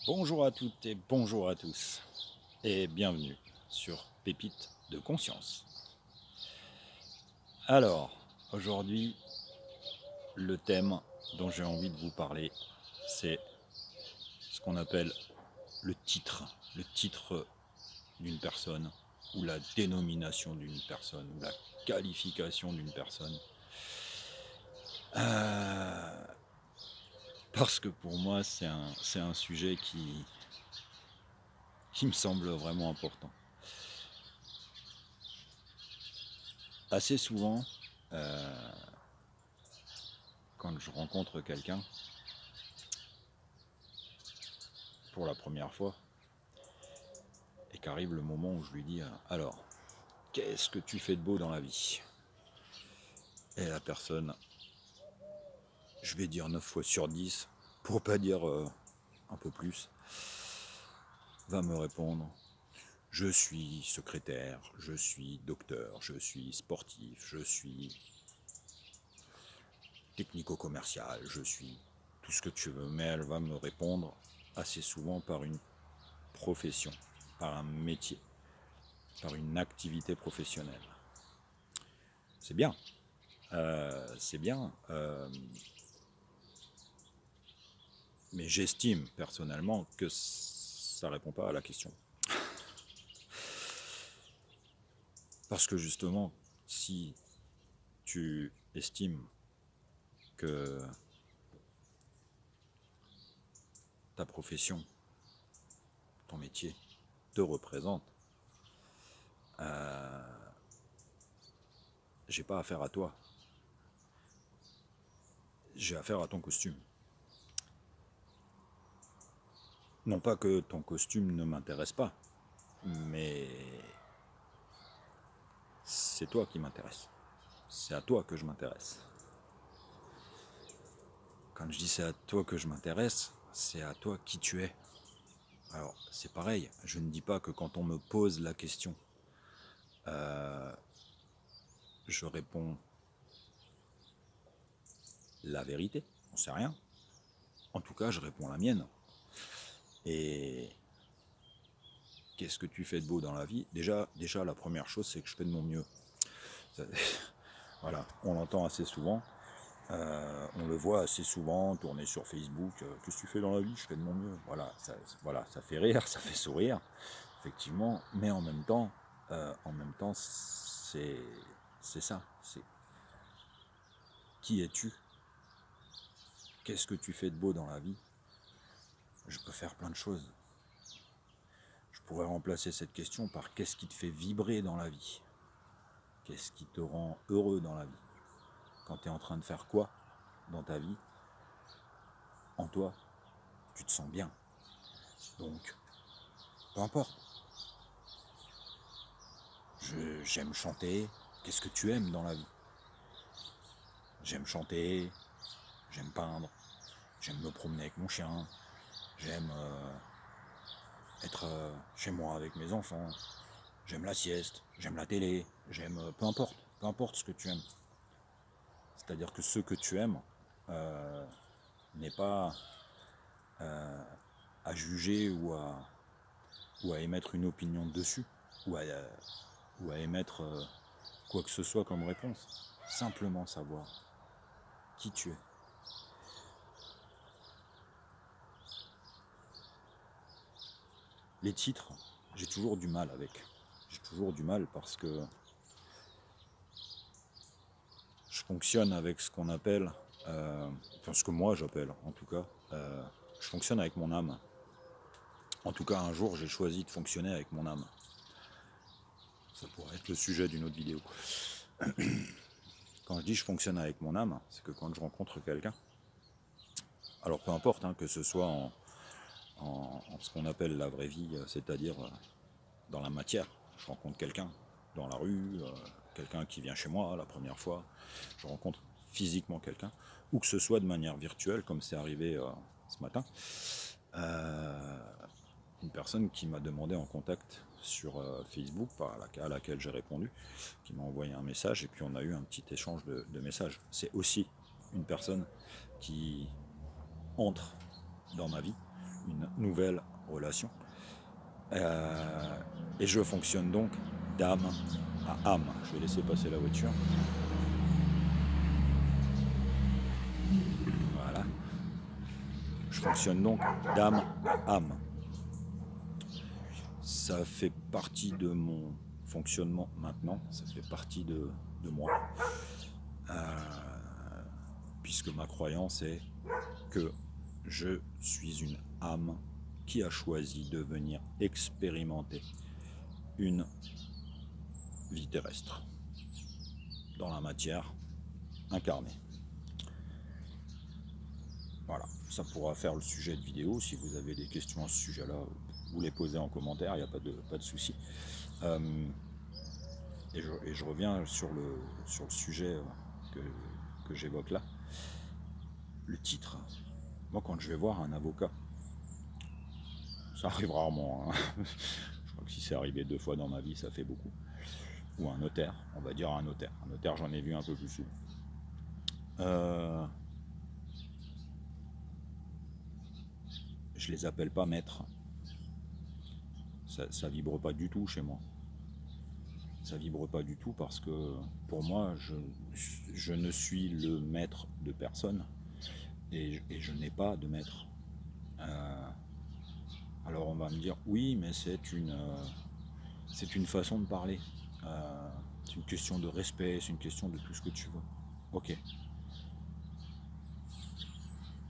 Bonjour à toutes et bonjour à tous et bienvenue sur Pépites de conscience. Alors, aujourd'hui, le thème dont j'ai envie de vous parler, c'est ce qu'on appelle le titre d'une personne ou la dénomination d'une personne ou la qualification d'une personne. Parce que pour moi, c'est un sujet qui me semble vraiment important. Assez souvent, quand je rencontre quelqu'un pour la première fois et qu'arrive le moment où je lui dis alors, qu'est-ce que tu fais de beau dans la vie? Et la personne, je vais dire 9 fois sur 10, pour pas dire un peu plus, va me répondre: je suis secrétaire, je suis docteur, je suis sportif, je suis technico-commercial, je suis tout ce que tu veux. Mais elle va me répondre assez souvent par une profession, par un métier, par une activité professionnelle. C'est bien, c'est bien, mais j'estime personnellement que ça ne répond pas à la question. Parce que justement, si tu estimes que ta profession, ton métier, te représente, j'ai pas affaire à toi, j'ai affaire à ton costume. Non pas que ton costume ne m'intéresse pas, mais c'est toi qui m'intéresse. C'est à toi que je m'intéresse. Quand je dis c'est à toi que je m'intéresse, c'est à toi qui tu es. Alors c'est pareil, je ne dis pas que quand on me pose la question, je réponds la vérité, on sait rien. En tout cas, je réponds la mienne. Et qu'est-ce que tu fais de beau dans la vie? Déjà, la première chose, c'est que je fais de mon mieux. Ça, voilà, on l'entend assez souvent. On le voit assez souvent tourner sur Facebook. Qu'est-ce que tu fais dans la vie? Je fais de mon mieux. Voilà, ça fait rire, ça fait sourire, effectivement. Mais en même temps, c'est ça. C'est qui es-tu? Qu'est-ce que tu fais de beau dans la vie? Je peux faire plein de choses. Je pourrais remplacer cette question par qu'est-ce qui te fait vibrer dans la vie? Qu'est-ce qui te rend heureux dans la vie? Quand tu es en train de faire quoi dans ta vie? En toi, tu te sens bien. Donc, peu importe. J'aime chanter. Qu'est-ce que tu aimes dans la vie? J'aime chanter, j'aime peindre, j'aime me promener avec mon chien, j'aime être chez moi avec mes enfants, j'aime la sieste, j'aime la télé, j'aime peu importe ce que tu aimes. C'est-à-dire que ce que tu aimes n'est pas à juger ou à émettre une opinion dessus, ou à émettre quoi que ce soit comme réponse. Simplement savoir qui tu es. Les titres, j'ai toujours du mal avec. J'ai toujours du mal parce que je fonctionne avec ce qu'on appelle, enfin ce que moi j'appelle en tout cas, je fonctionne avec mon âme. En tout cas, un jour, j'ai choisi de fonctionner avec mon âme. Ça pourrait être le sujet d'une autre vidéo. Quand je dis je fonctionne avec mon âme, c'est que quand je rencontre quelqu'un, alors peu importe, hein, que ce soit en ce qu'on appelle la vraie vie, c'est-à-dire dans la matière, je rencontre quelqu'un dans la rue, quelqu'un qui vient chez moi la première fois, je rencontre physiquement quelqu'un, ou que ce soit de manière virtuelle, comme c'est arrivé ce matin, une personne qui m'a demandé en contact sur Facebook, à laquelle j'ai répondu, qui m'a envoyé un message, et puis on a eu un petit échange de messages. C'est aussi une personne qui entre dans ma vie, une nouvelle relation. Et je fonctionne donc d'âme à âme. Je vais laisser passer la voiture. Voilà. Je fonctionne donc d'âme à âme. Ça fait partie de mon fonctionnement maintenant, ça fait partie de moi. Puisque ma croyance est que je suis une âme qui a choisi de venir expérimenter une vie terrestre dans la matière incarnée. Voilà, ça pourra faire le sujet de vidéo. Si vous avez des questions à ce sujet-là, vous les posez en commentaire, il n'y a pas de souci. Et je reviens sur le sujet que j'évoque là. Le titre. Moi, quand je vais voir un avocat, ça arrive rarement, hein. Je crois que si c'est arrivé 2 fois dans ma vie, ça fait beaucoup. Ou un notaire, on va dire un notaire. Un notaire, j'en ai vu un peu plus souvent. Je les appelle pas maîtres. Ça vibre pas du tout chez moi. Ça vibre pas du tout parce que pour moi, je ne suis le maître de personne et je n'ai pas de maître. Alors on va me dire oui, mais c'est une façon de parler. C'est une question de respect, c'est une question de tout ce que tu veux. Ok.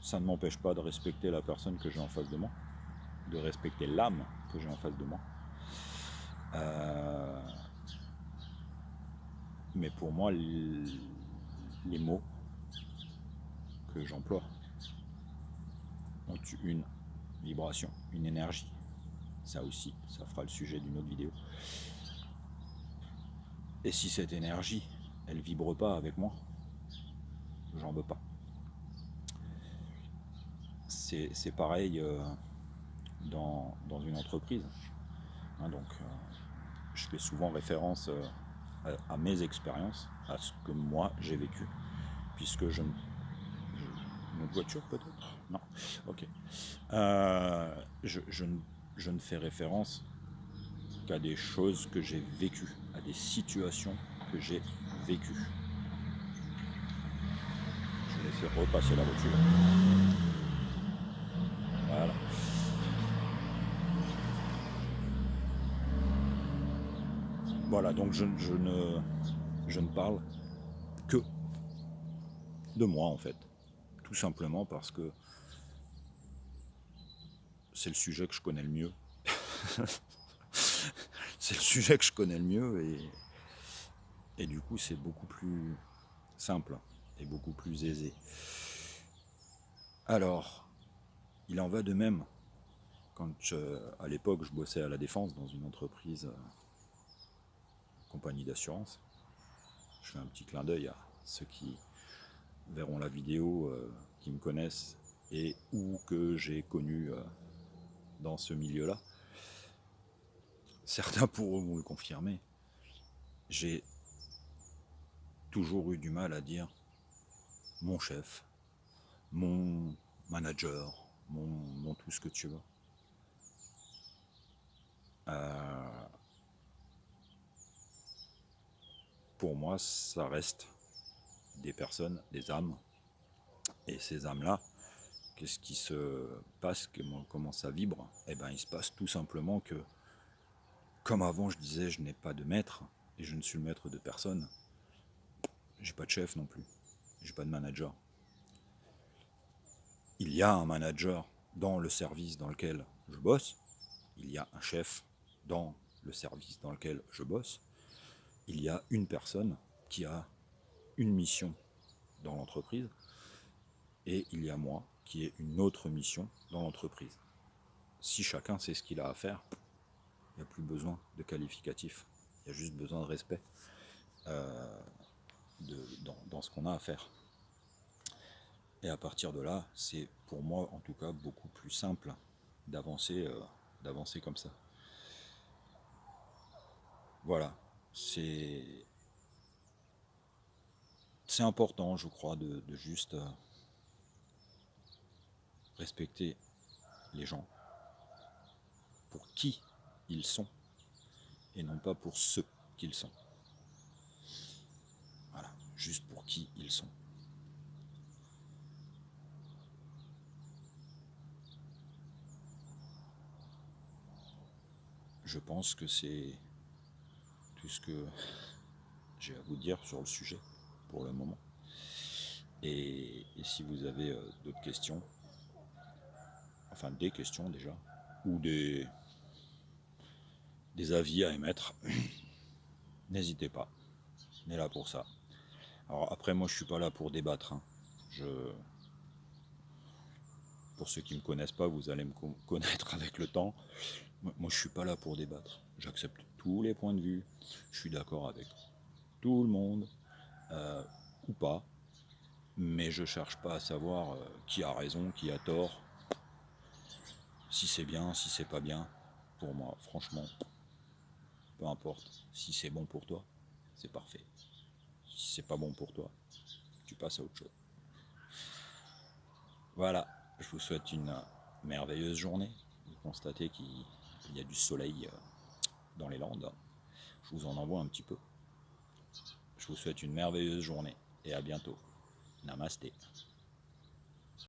Ça ne m'empêche pas de respecter la personne que j'ai en face de moi, de respecter l'âme que j'ai en face de moi. Mais pour moi, les mots que j'emploie ont une vibration, une énergie. Ça aussi, ça fera le sujet d'une autre vidéo. Et si cette énergie, elle vibre pas avec moi, j'en veux pas. C'est pareil dans une entreprise. Donc, je fais souvent référence à mes expériences, à ce que moi j'ai vécu, puisque une autre voiture peut-être. Non, ok. Je ne fais référence qu'à des choses que j'ai vécues, à des situations que j'ai vécues. Je vais laisser repasser la voiture. Voilà. Voilà, donc je ne parle que de moi en fait. Tout simplement parce que c'est le sujet que je connais le mieux. C'est le sujet que je connais le mieux et du coup c'est beaucoup plus simple et beaucoup plus aisé. Alors, il en va de même quand à l'époque je bossais à la Défense dans une entreprise compagnie d'assurance. Je fais un petit clin d'œil à ceux qui verront la vidéo, qui me connaissent et ou que j'ai connu dans ce milieu-là. Certains pourront vous le confirmer. J'ai toujours eu du mal à dire mon chef, mon manager, mon tout ce que tu veux. Pour moi, ça reste des personnes, des âmes. Et ces âmes-là, qu'est-ce qui se passe, comment ça vibre? Eh bien, il se passe tout simplement que, comme avant je disais, je n'ai pas de maître, et je ne suis le maître de personne, j'ai pas de chef non plus, j'ai pas de manager. Il y a un manager dans le service dans lequel je bosse, il y a un chef dans le service dans lequel je bosse, il y a une personne qui a une mission dans l'entreprise, et il y a moi qui ai une autre mission dans l'entreprise. Si chacun sait ce qu'il a à faire, il n'y a plus besoin de qualificatif, il y a juste besoin de respect dans ce qu'on a à faire. Et à partir de là, c'est pour moi en tout cas beaucoup plus simple d'avancer comme ça. Voilà, c'est important, je crois, de juste respecter les gens pour qui ils sont et non pas pour ce qu'ils sont. Voilà, juste pour qui ils sont. Je pense que c'est tout ce que j'ai à vous dire sur le sujet pour le moment. Et si vous avez d'autres questions, enfin des questions déjà, ou des avis à émettre, n'hésitez pas. On est là pour ça. Alors après, moi je suis pas là pour débattre. Hein. Pour ceux qui ne me connaissent pas, vous allez me connaître avec le temps. Moi je suis pas là pour débattre. J'accepte tous les points de vue. Je suis d'accord avec tout le monde, ou pas. Mais je cherche pas à savoir qui a raison, qui a tort, si c'est bien, si c'est pas bien. Pour moi, franchement, peu importe. Si c'est bon pour toi, c'est parfait. Si c'est pas bon pour toi, tu passes à autre chose. Voilà, je vous souhaite une merveilleuse journée. Vous constatez qu'il y a du soleil dans les Landes. Je vous en envoie un petit peu. Je vous souhaite une merveilleuse journée et à bientôt. Namasté.